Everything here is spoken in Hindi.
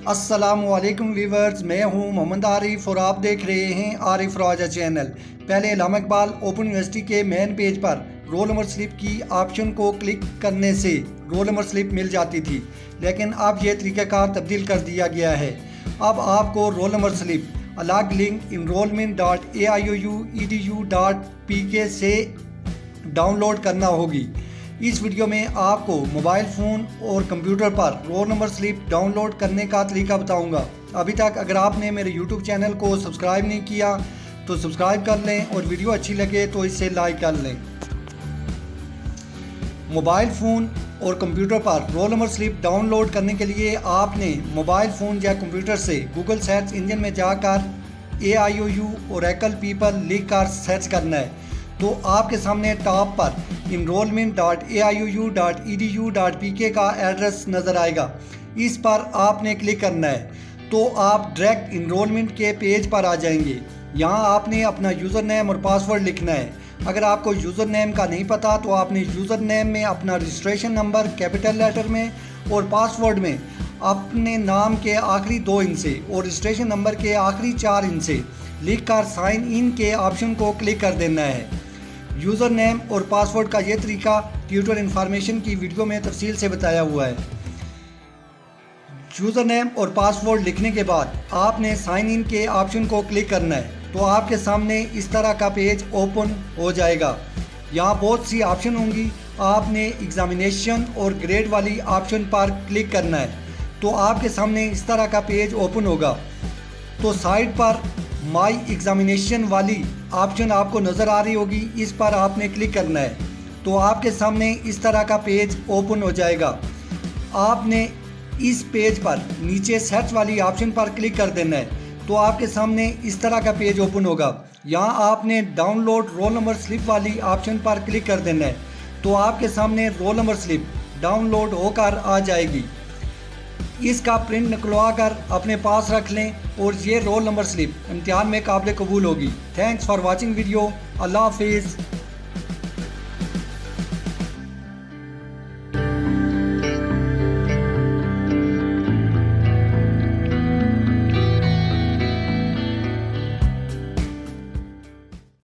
अस्सलामुअलैकुम वीवर्स, मैं हूं मोहम्मद आरिफ और आप देख रहे हैं आरिफ राजा चैनल। पहले अल्लामा इकबाल ओपन यूनिवर्सिटी के मेन पेज पर रोल नंबर स्लिप की ऑप्शन को क्लिक करने से रोल नंबर स्लिप मिल जाती थी, लेकिन अब यह तरीक़ाकार तब्दील कर दिया गया है। अब आपको रोल नंबर स्लिप अलग लिंक enrollment.aioue.edu.pk से डाउनलोड करना होगी। इस वीडियो में आपको मोबाइल फ़ोन और कंप्यूटर पर रोल नंबर स्लिप डाउनलोड करने का तरीका बताऊंगा। अभी तक अगर आपने मेरे YouTube चैनल को सब्सक्राइब नहीं किया तो सब्सक्राइब कर लें और वीडियो अच्छी लगे तो इसे लाइक कर लें। मोबाइल फ़ोन और कंप्यूटर पर रोल नंबर स्लिप डाउनलोड करने के लिए आपने मोबाइल फ़ोन या कंप्यूटर से गूगल सर्च इंजन में जाकर AIOU ओरेकल पीपल लिख कर सर्च करना है। तो आपके सामने टॉप पर enrollment.aioue.edu.pk का एड्रेस नज़र आएगा। इस पर आपने क्लिक करना है तो आप डायरेक्ट इनरोलमेंट के पेज पर आ जाएंगे। यहाँ आपने अपना यूज़र नेम और पासवर्ड लिखना है। अगर आपको यूज़र नेम का नहीं पता तो आपने यूज़र नेम में अपना रजिस्ट्रेशन नंबर कैपिटल लेटर में और पासवर्ड में अपने नाम के आखिरी 2 हिस्से और रजिस्ट्रेशन नंबर के आखिरी 4 हिस्से लिखकर साइन इन के ऑप्शन को क्लिक कर देना है। यूज़र नेम और पासवर्ड का ये तरीका ट्यूटर इन्फॉर्मेशन की वीडियो में तफसील से बताया हुआ है। यूज़र नेम और पासवर्ड लिखने के बाद आपने साइन इन के ऑप्शन को क्लिक करना है तो आपके सामने इस तरह का पेज ओपन हो जाएगा। यहाँ बहुत सी ऑप्शन होंगी। आपने एग्जामिनेशन और ग्रेड वाली ऑप्शन पर क्लिक करना है तो आपके सामने इस तरह का पेज ओपन होगा। तो साइड पर माई एग्जामिनेशन वाली ऑप्शन आपको नज़र आ रही होगी, इस पर आपने क्लिक करना है तो आपके सामने इस तरह का पेज ओपन हो जाएगा। आपने इस पेज पर नीचे सर्च वाली ऑप्शन पर क्लिक कर देना है तो आपके सामने इस तरह का पेज ओपन होगा। यहाँ आपने डाउनलोड रोल नंबर स्लिप वाली ऑप्शन पर क्लिक कर देना है तो आपके सामने रोल नंबर स्लिप डाउनलोड होकर आ जाएगी। इसका प्रिंट निकलवा कर अपने पास रख लें और ये रोल नंबर स्लिप इम्तिहान में काबिल कबूल होगी। Thanks for watching video. अल्लाह हाफिज़।